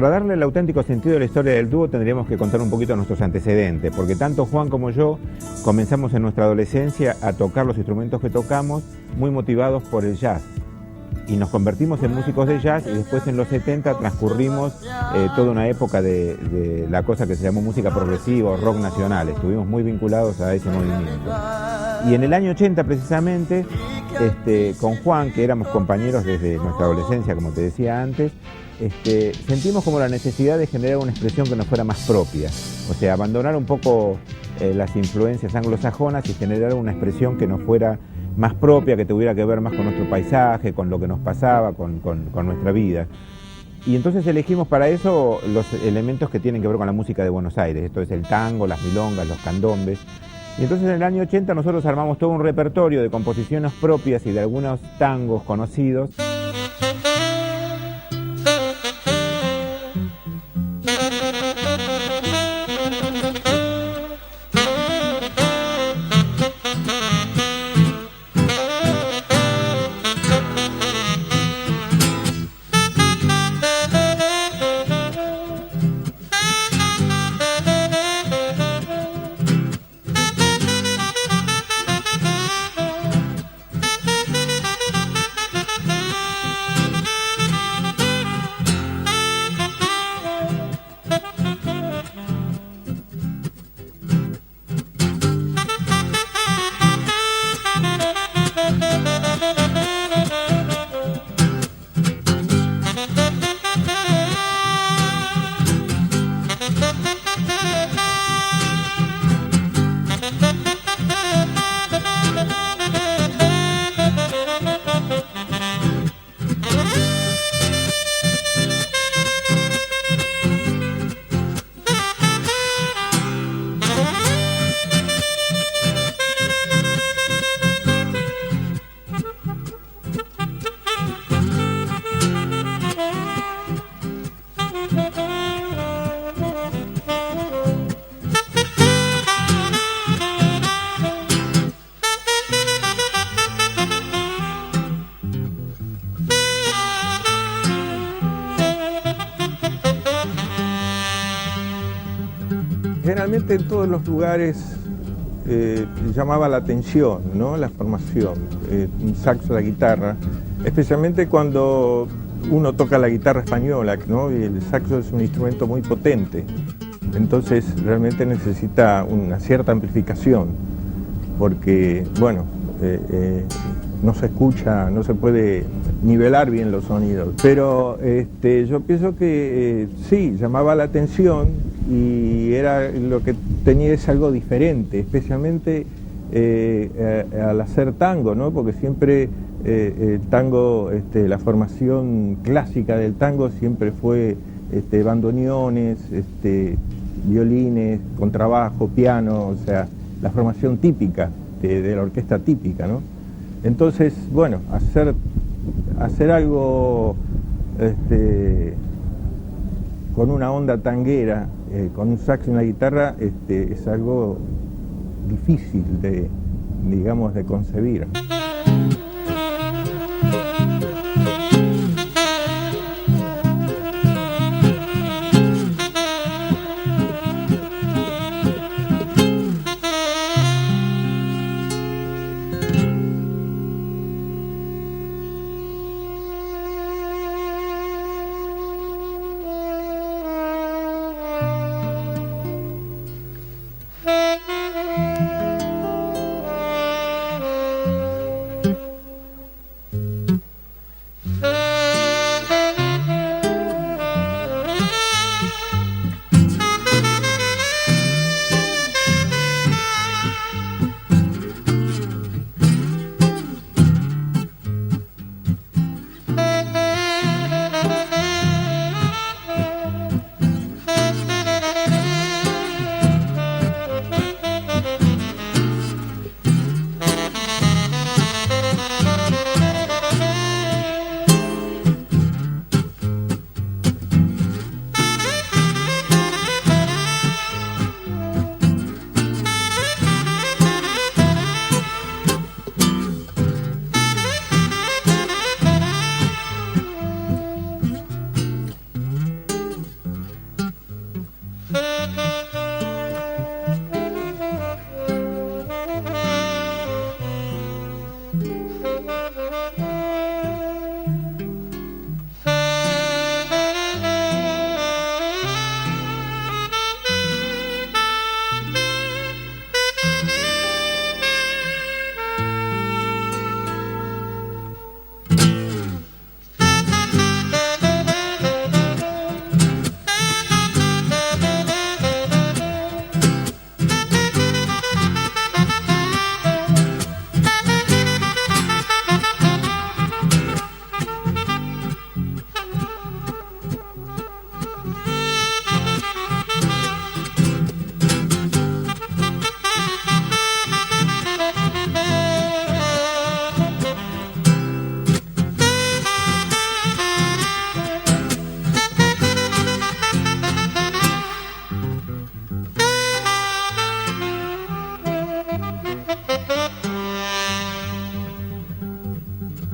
para darle el auténtico sentido de la historia del dúo tendríamos que contar un poquito nuestros antecedentes, porque tanto Juan como yo comenzamos en nuestra adolescencia a tocar los instrumentos que tocamos muy motivados por el jazz. Y nos convertimos en músicos de jazz y después en los 70 transcurrimos toda una época de la cosa que se llamó música progresiva o rock nacional. Estuvimos muy vinculados a ese movimiento. Y en el año 80 precisamente, con Juan, que éramos compañeros desde nuestra adolescencia, como te decía antes, sentimos como la necesidad de generar una expresión que nos fuera más propia. O sea, abandonar un poco las influencias anglosajonas y generar una expresión que nos fuera más propia, que tuviera que ver más con nuestro paisaje, con lo que nos pasaba, con nuestra vida. Y entonces elegimos para eso los elementos que tienen que ver con la música de Buenos Aires. Esto es el tango, las milongas, los candombes. Y entonces en el año 80 nosotros armamos todo un repertorio de composiciones propias y de algunos tangos conocidos. Generalmente en todos los lugares llamaba la atención, ¿no? La formación, un saxo, la guitarra, especialmente cuando uno toca la guitarra española, ¿no? Y el saxo es un instrumento muy potente, entonces realmente necesita una cierta amplificación, porque, bueno, no se escucha, no se puede nivelar bien los sonidos, pero yo pienso que sí, llamaba la atención y era lo que tenía es algo diferente, especialmente al hacer tango, ¿no? Porque siempre el tango, la formación clásica del tango siempre fue bandoneones, violines, contrabajo, piano, o sea, la formación típica de la orquesta típica, ¿no? Entonces, bueno, hacer algo con una onda tanguera, con un saxo y una guitarra, es algo difícil de concebir.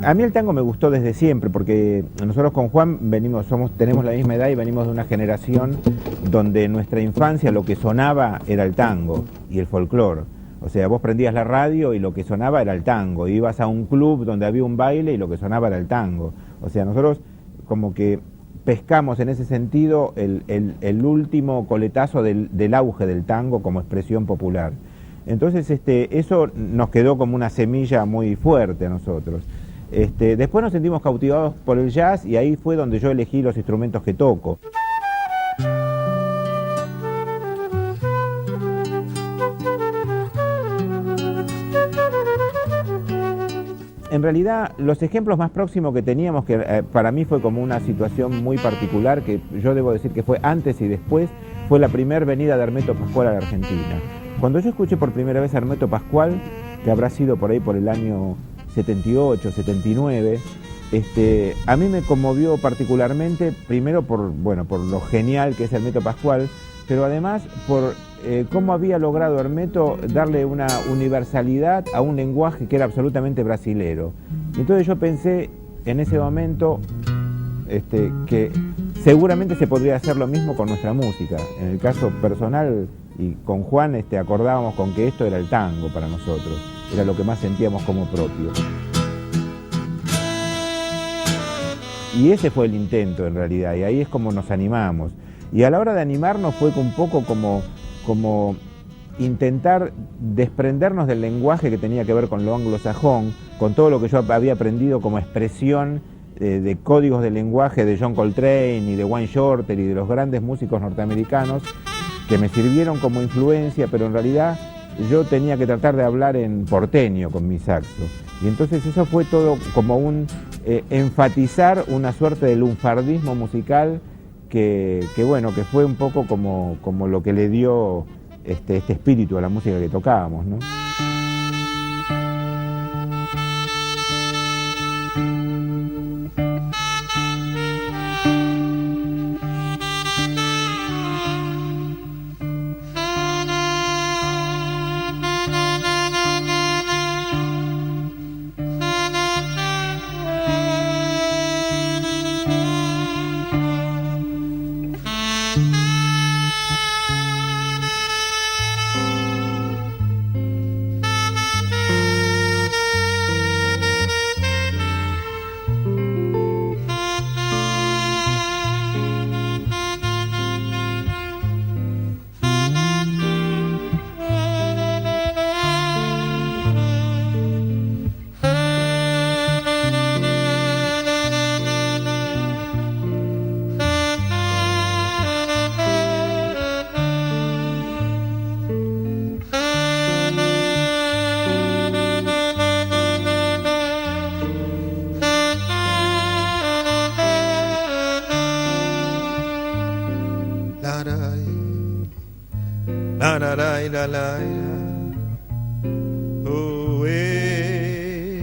A mí el tango me gustó desde siempre, porque nosotros con Juan tenemos la misma edad y venimos de una generación donde en nuestra infancia lo que sonaba era el tango y el folclore. O sea, vos prendías la radio y lo que sonaba era el tango, ibas a un club donde había un baile y lo que sonaba era el tango. O sea, nosotros como que pescamos en ese sentido el último coletazo del auge del tango como expresión popular. Entonces eso nos quedó como una semilla muy fuerte a nosotros. Después nos sentimos cautivados por el jazz y ahí fue donde yo elegí los instrumentos que toco. En realidad, los ejemplos más próximos que teníamos, que para mí fue como una situación muy particular, que yo debo decir que fue antes y después, fue la primera venida de Hermeto Pascual a la Argentina. Cuando yo escuché por primera vez a Hermeto Pascual, que habrá sido por ahí por el año 78, 79, a mí me conmovió particularmente, primero por lo genial que es Hermeto Pascual, pero además por cómo había logrado Hermeto darle una universalidad a un lenguaje que era absolutamente brasilero. Y entonces yo pensé en ese momento que seguramente se podría hacer lo mismo con nuestra música. En el caso personal y con Juan acordábamos con que esto era el tango para nosotros, era lo que más sentíamos como propio. Y ese fue el intento en realidad, y ahí es como nos animamos. Y a la hora de animarnos fue un poco como intentar desprendernos del lenguaje que tenía que ver con lo anglosajón, con todo lo que yo había aprendido como expresión de códigos de lenguaje de John Coltrane y de Wayne Shorter y de los grandes músicos norteamericanos que me sirvieron como influencia, pero en realidad yo tenía que tratar de hablar en porteño con mi saxo. Y entonces eso fue todo como enfatizar una suerte de lunfardismo musical que fue un poco como lo que le dio este espíritu a la música que tocábamos, ¿no? La la la la la, oh, eh,